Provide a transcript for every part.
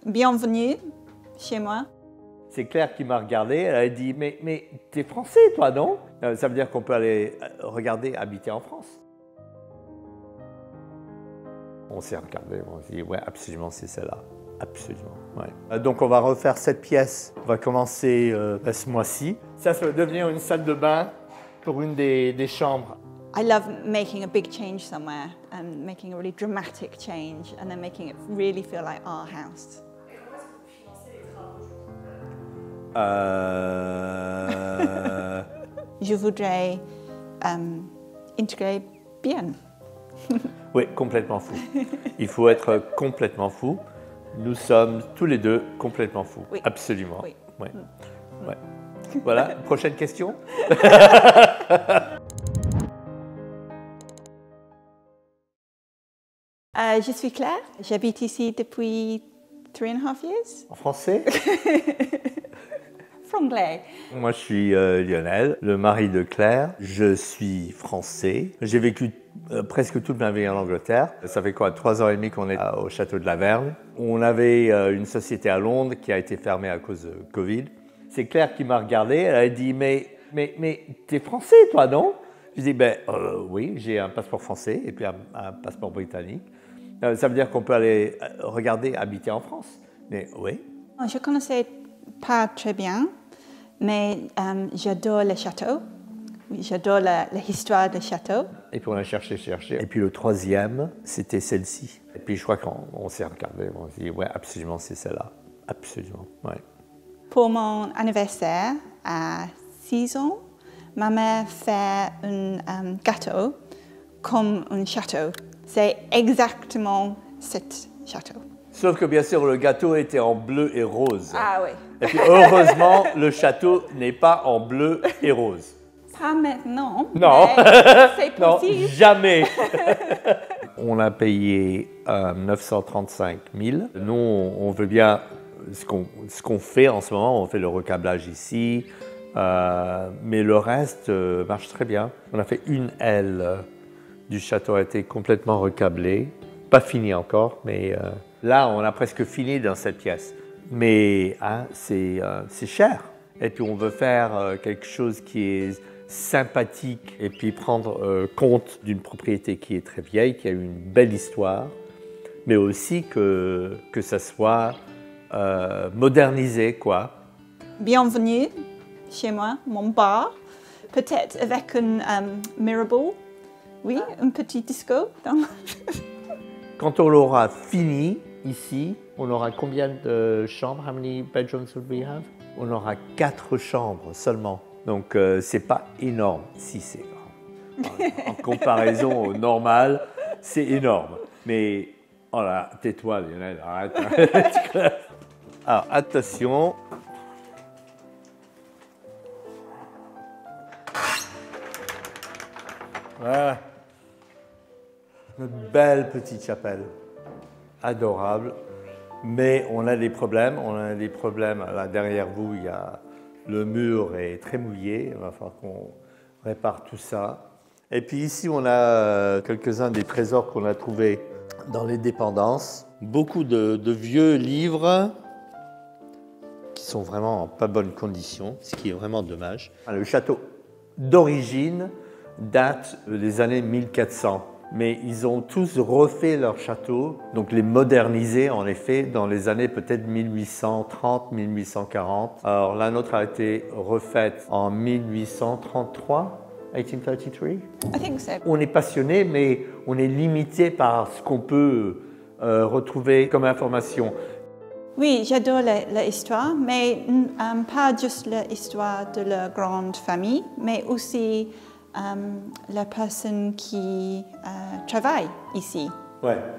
Bienvenue chez moi. C'est Claire qui m'a regardé, elle a dit « Mais t'es français toi, non ?» Ça veut dire qu'on peut aller regarder habiter en France. On s'est regardé, on s'est dit « Ouais, absolument, c'est celle-là. Absolument, ouais. » Donc on va refaire cette pièce. On va commencer ce mois-ci. Ça va devenir une salle de bain pour une des chambres. I love making a big change somewhere and making a really dramatic change and then making it really feel like our house. Je voudrais intégrer bien. Oui, complètement fou. Il faut être complètement fou. Nous sommes tous les deux complètement fous. Oui. Absolument. Oui. Ouais. Ouais. Voilà, prochaine question. Je suis Claire, j'habite ici depuis 3.5 years. En français? Franglais. Moi, je suis Lionel, le mari de Claire. Je suis français. J'ai vécu presque toute ma vie en Angleterre. Ça fait quoi, 3 ans et demi qu'on est au château de la Verne. On avait une société à Londres qui a été fermée à cause de Covid. C'est Claire qui m'a regardé. Elle a dit « Mais t'es français, toi, non ?» Je dis « Oui, j'ai un passeport français et puis un passeport britannique. Ça veut dire qu'on peut aller regarder habiter en France. » Mais oui. Je connaissais pas très bien, mais j'adore le château. J'adore l'histoire du château. Et puis on a cherché. Et puis le troisième, c'était celle-ci. Et puis je crois qu'on s'est regardé, on s'est dit, ouais, absolument, c'est celle-là. Absolument, ouais. Pour mon anniversaire, à 6 ans, ma mère fait un gâteau comme un château. C'est exactement ce château. Sauf que bien sûr, le gâteau était en bleu et rose. Ah oui. Et puis heureusement, le château n'est pas en bleu et rose. Pas maintenant. Non, c'est non, possible. jamais. On a payé 935 000. Nous, on veut bien, ce qu'on fait en ce moment, on fait le recablage ici, mais le reste marche très bien. On a fait une aile du château, a été complètement recablée. Pas fini encore, mais là, on a presque fini dans cette pièce. Mais c'est cher. Et puis, on veut faire quelque chose qui est sympathique et puis prendre compte d'une propriété qui est très vieille, qui a une belle histoire, mais aussi que ça soit modernisé, quoi. Bienvenue chez moi, mon bar, peut-être avec un Mirabelle. Oui, un petit disco. Quand on l'aura fini ici, on aura combien de chambres? How many bedrooms would we have? On aura 4 chambres seulement. Donc c'est pas énorme. Si, c'est énorme. En comparaison au normal, c'est énorme. Mais oh là, tais-toi, Lionel, arrête. Alors attention. Voilà. Une belle petite chapelle, adorable, mais on a des problèmes. Là derrière vous, il y a le mur est très mouillé, il va falloir qu'on répare tout ça. Et puis ici, on a quelques-uns des trésors qu'on a trouvés dans les dépendances. Beaucoup de vieux livres qui sont vraiment en pas bonne condition, ce qui est vraiment dommage. Le château d'origine date des années 1400. Mais ils ont tous refait leur château, donc les moderniser en effet dans les années peut-être 1830, 1840. Alors la nôtre a été refaite en 1833, 1833. I think so. On est passionné, mais on est limité par ce qu'on peut retrouver comme information. Oui, j'adore l'histoire, mais pas juste l'histoire de la grande famille, mais aussi la personne qui travaille ici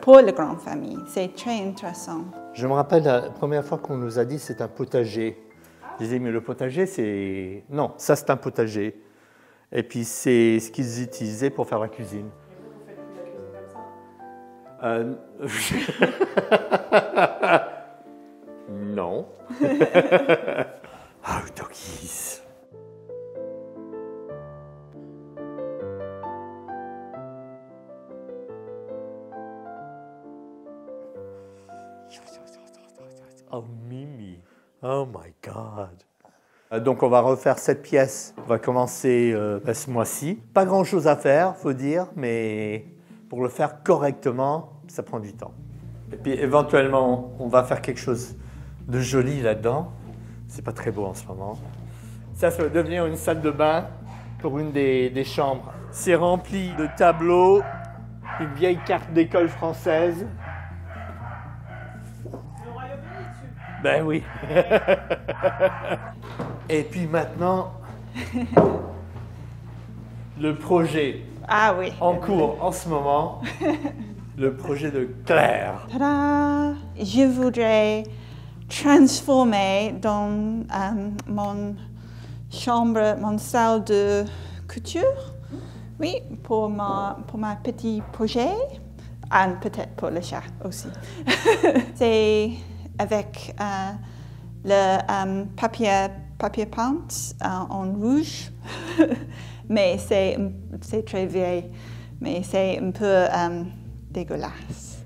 pour la grande famille. C'est très intéressant. Je me rappelle la première fois qu'on nous a dit c'est un potager. Je disais mais le potager c'est... Non, ça c'est un potager. Et puis c'est ce qu'ils utilisaient pour faire la cuisine. Non. Ah, doggies. Oh, Mimi. Oh my God. Donc on va refaire cette pièce. On va commencer ce mois-ci. Pas grand-chose à faire, faut dire, mais pour le faire correctement, ça prend du temps. Et puis éventuellement, on va faire quelque chose de joli là-dedans. C'est pas très beau en ce moment. Ça va devenir une salle de bain pour une des chambres. C'est rempli de tableaux, une vieille carte d'école française. Le Royaume-Uni dessus. Ben oui. Et puis maintenant, le projet Ah oui. en cours en ce moment, le projet de Claire. Tada! Je voudrais transformer dans mon chambre, mon salle de couture. Oui, pour ma petit projet. Et peut-être pour le chat aussi. C'est avec le papier peint en rouge. Mais c'est très vieil. Mais c'est un peu dégueulasse.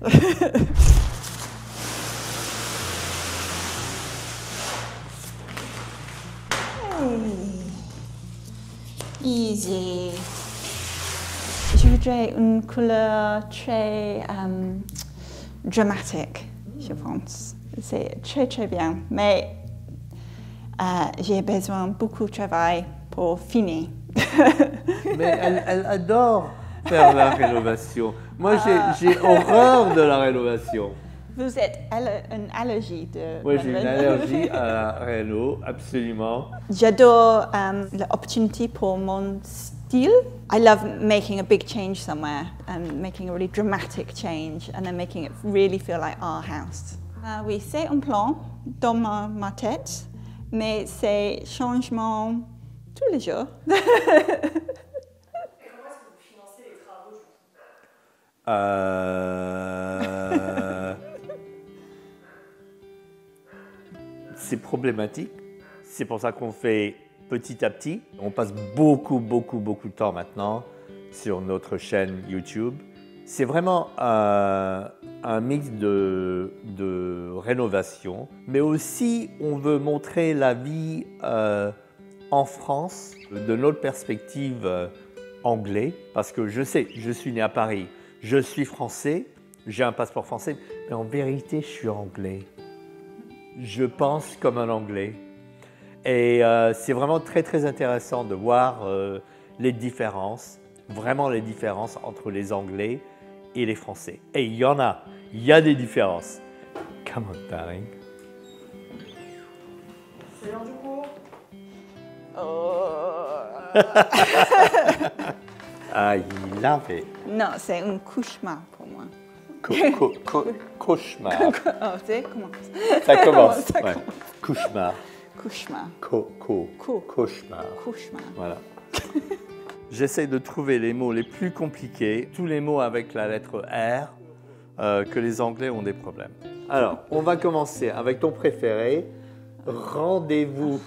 Easy. Je voudrais une couleur très dramatique, je pense. C'est très très bien, mais j'ai besoin de beaucoup de travail pour finir. Mais elle adore faire la rénovation. Moi, j'ai horreur de la rénovation. Vous êtes une allergie de... Moi, j'ai une allergie à la réno, absolument. J'adore l'opportunité pour mon style. I love making a big change somewhere and making a really dramatic change and then making it really feel like our house. Oui, c'est un plan dans ma tête, mais c'est changement tous les jours. Comment est-ce que vous financez les travaux? C'est problématique. C'est pour ça qu'on fait petit à petit. On passe beaucoup de temps maintenant sur notre chaîne YouTube. C'est vraiment un mix de rénovation, mais aussi on veut montrer la vie en France de notre perspective anglaise, parce que je sais, je suis né à Paris, je suis français, j'ai un passeport français, mais en vérité, je suis anglais. Je pense comme un anglais. Et c'est vraiment très intéressant de voir les différences, vraiment les différences entre les Anglais et les Français. Et il y a des différences. Come on, darling. C'est l'heure du cours. Ah, il avait. Non, c'est un cauchemar pour moi. Cauchemar. Oh, tu sais, comment Ça commence. Ça Ouais. commence. Cauchemar. Cauchemar. Cauchemar. Cauchemar. Voilà. J'essaie de trouver les mots les plus compliqués, tous les mots avec la lettre R, que les Anglais ont des problèmes. Alors, on va commencer avec ton préféré, rendez-vous.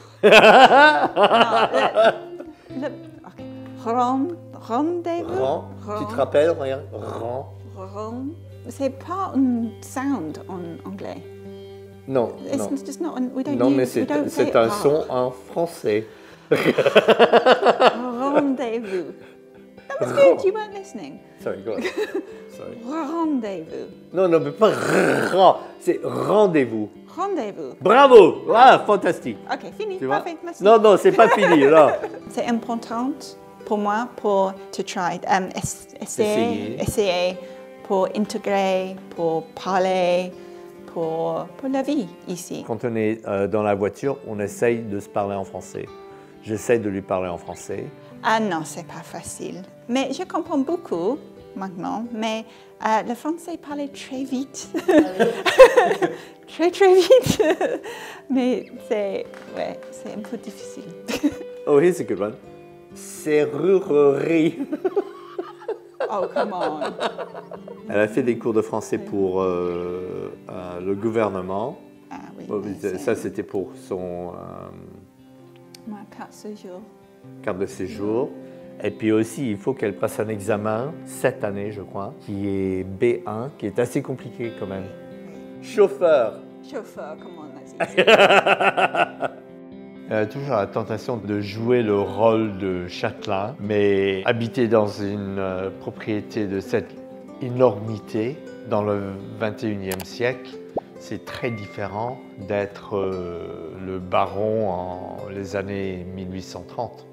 Non, ok. Rendez-vous. Tu te rappelles, regarde, rend. C'est pas un sound en anglais. Non, It's non. just not. We don't Non, use, mais we don't say c'est un R. son en français. Rendez-vous. That was good. You weren't listening. Sorry, go on. Sorry. Rendez-vous. Non, mais pas rend, c'est rendez-vous. Rendez-vous. Bravo! Ah, fantastique. Ok, fini. Tu vois? Parfait. Merci. Non, c'est pas fini, là. C'est important pour moi pour to try, essayer, pour intégrer, pour parler, pour la vie ici. Quand on est dans la voiture, on essaye de se parler en français. J'essaye de lui parler en français. Ah non, c'est pas facile. Mais je comprends beaucoup maintenant, mais le français parlait très vite. très vite. Mais c'est un peu difficile. Oh, here's a good one. Serrurerie. Oh, come on. Elle a fait des cours de français pour le gouvernement. Ah oui. Oh, mais ça, c'était pour son ma carte séjour. carte de séjour. Et puis aussi, il faut qu'elle passe un examen cette année, je crois, qui est B1, qui est assez compliqué quand même. Chauffeur. chauffeur, comme on a dit. Toujours la tentation de jouer le rôle de châtelain, mais habiter dans une propriété de cette énormité dans le 21e siècle, c'est très différent d'être le baron en les années 1830.